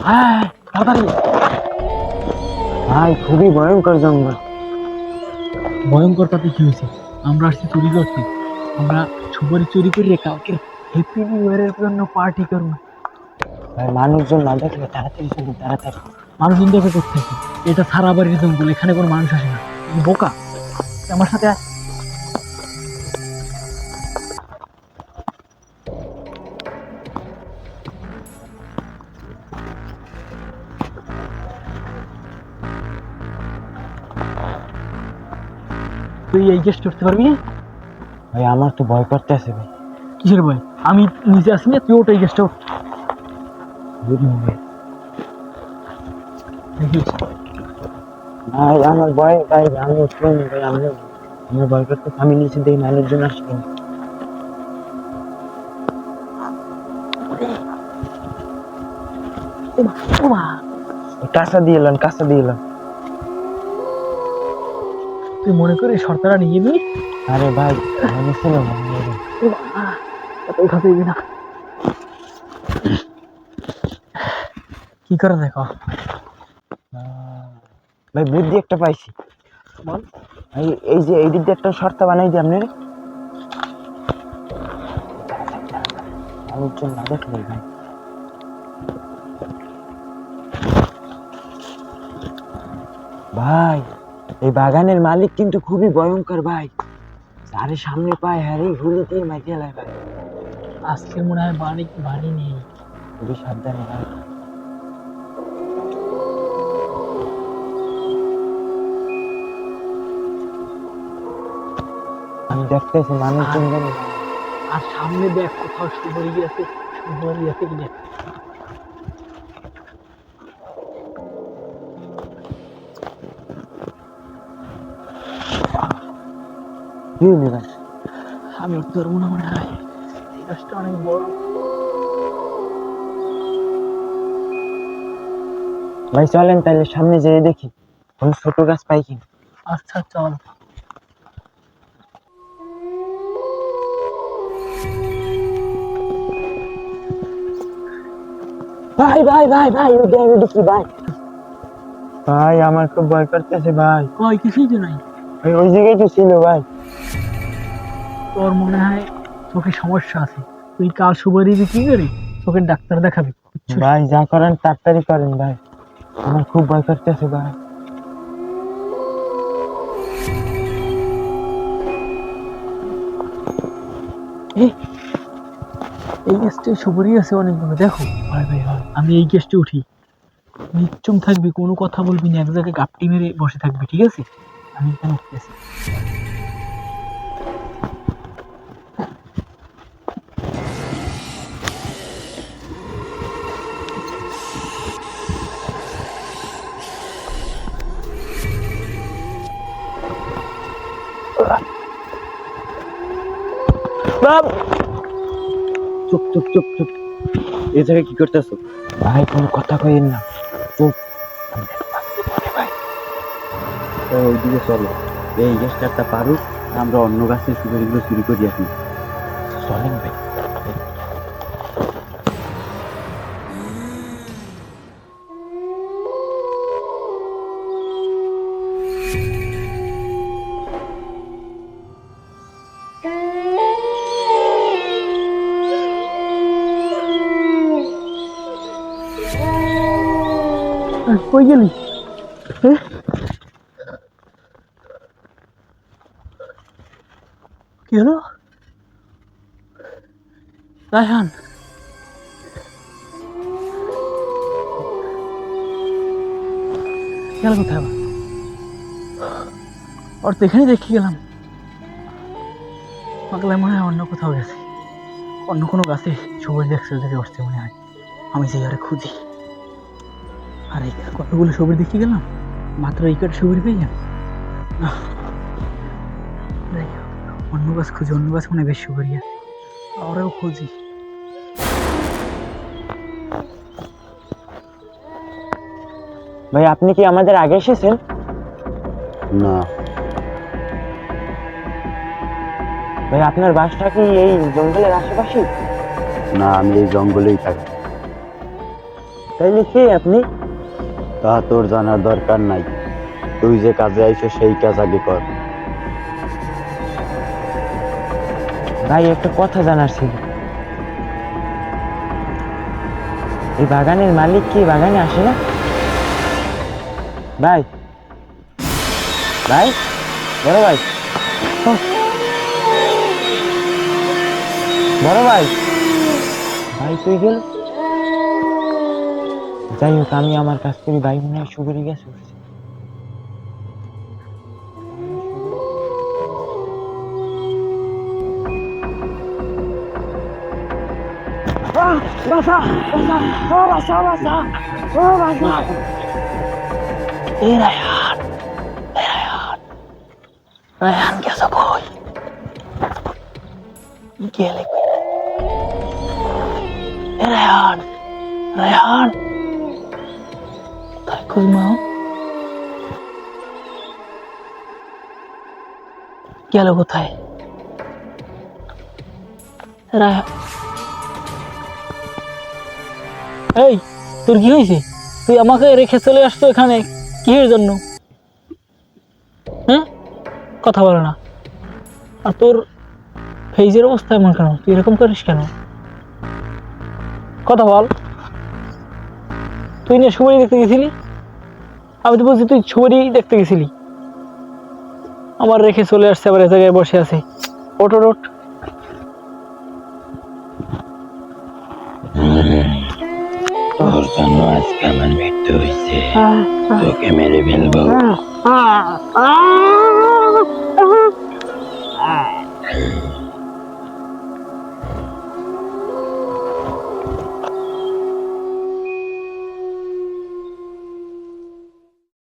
হ্যাঁ, তাড়াতাড়ি। ভাই খুবই ভয়ঙ্কর জঙ্গল। ভয়ঙ্কর তাতে কি হয়েছে? আমরা আসছি চুরি করতে। আমরা সুপারি চুরি করে কাউকে হ্যাপি নিউ ইয়ারের জন্য পার্টি করবো। ভাই মানুষজন না দেখলে তাড়াতাড়ি চলুন, তাড়াতাড়ি। মানুষজন দেখে করতেছি, এটা সারা বাড়ির জঙ্গল, এখানে কোনো মানুষ আসে না। তুই বোকা, তুই আমার সাথে আয়। তুই এই গেস্ট করতে পারবি? ভাই আমার তো ভয় করতে আছে ভাই। কিসের ভয়? আমি নিচে আসি না, তুই ওটাই গেস্ট ভাই। আমার ভয় ভাই, আমি উঠবো না ভাই। আমার ভয় করতে, আমি নিচে দেখি মানুষজন আসবে। কাঁচা দিয়ে এলেন, কাঁচা দিয়ে এলেন। তুই মনে করি সরকারা নিয়ে যাবি? আরে ভাই মনে ছিল না। কি করে দেখো ভাই, বুদ্ধি একটা পাইছি। বল। এই যে এই দিক দিয়ে একটা শর্ত বানাই দিই আপনার, মানুষজন না দেখলে ভাই। ভাই এই বাগানের মালিক কিন্তু খুবই ভয়ঙ্কর ভাই। আরে সামনে পায় হ্যাঁ গুলি দিয়ে মাইকে এলাই ভাই। আজকে মনে হয় বাড়ি নেই। খুবই সাবধানে ভাই। আমি দেখতেছি মানুষজন জানি। আর সামনে দেখ কোথাও সুপারি আছে, সুপারি আছে কিনা। কি হইলো ভাই? আমি উঠতে পারবো না মনে হয়, এই গাছটা অনেক বড়। ভাই চলেন তাহলে সামনে যেয়ে দেখি কোন ছোট গাছ পাই কিনা। আচ্ছা চল। ভাই ভাই ভাই ভাই ওই দেখি দেখি ভাই। ভাই আমার খুব ভয় করতেছে ভাই। কই কিছুই তো নাই। ওই জায়গায় তো ছিল ভাই। তোর মনে হয় চোখে সমস্যা আছে, তুই কাল সুপারি বিক্রি করে চোখের ডাক্তার দেখাবি। ভাই যা করেন তাড়াতাড়ি করেন ভাই, আমার খুব ভয় করতেছে ভাই। এই গ্যাসটা সুপারি আছে অনেকগুলো, দেখো। ভাই ভাই ভাই আমি এই গ্যাসটা উঠি, নিশ্চুম থাকবি, কোনো কথা বলবি না, এক জায়গায় গাপটি মেরে বসে থাকবি, ঠিক আছে? আমি এখানে উঠতেছি। চুপ চুপ চুপ চুপ, এই জায়গায় কি করতেছো? ভাই কোনো কথা কইেন না, চুপ। ভাই ওইদিকে চলো, এই গ্যাসটা পারুক, আমরা অন্য গাছের সুপারিগুলো চুরি করি আসি। চলেন ভাই। কই গেলি? কি হলো রায়হান? গেল কোথায় আবার? ওর তো এখানেই দেখে গেলাম। পাগলা মনে হয় অন্য কোথাও গেছে, অন্য কোনো গাছে সবাই দেখছে, ওই জায়গায় উঠছে মনে হয়। আমি যে আরে খুঁজি, আর এই কতগুলো ছবি দেখে গেলাম, মাত্র এই কটা ছবি পেয়ে গেলাম। অন্য গাছ খুঁজি, অন্য গাছ মনে হয় বেশ সুপারি আছে, ওরাও খুঁজি। ভাই আপনি কি আমাদের আগে এসেছেন? না ভাই আপনার বাসটা কি এই জঙ্গলের আশেপাশে? না, আমি এই জঙ্গলেই থাকি। তাইলে কে আপনি? তা তোর জানার দরকার নাই। তুই যে কাজে আইছো সেই কাজ আগে কর। ভাই একটা কথা জানার ছিল, এই বাগানের মালিক কি বাগানে আসে না? ভাই, ভাই, বড় ভাই, ও, বড় ভাই, ভাই তুই গেল। যাই হোক, আমি আমার কাছ থেকে ভাই মনে হয় সুগরি গেছে। বাসা, বাসা, ও বাসা, বাসা, ও বাসা। এই রায়হান, এই রায়হান, রায়হান গেছে কই? গেলে কই? এই রায়হান, রায়হান, তাই কই মা? গেল কোথায়? রায়হান, এই তোর কি হয়েছে? তুই আমাকে রেখে চলে আসতো এখানে কিসের জন্য? হ্যাঁ, কথা বলে না। আর তোর ফেজের অবস্থা এমন কেন? তুই এরকম করিস কেন? কথা বল। তুই না সুপারি দেখতে গেছিলি? আমি তো বলছি তুই সুপারি দেখতে গেছিলি, আমার রেখে চলে আসছে, আবার এ জায়গায় বসে আছে। ওঠ ওঠ ওঠ। তোর জন্য আজকে আমার মৃত্যু হয়েছে, তোকে মেরে ফেলবো।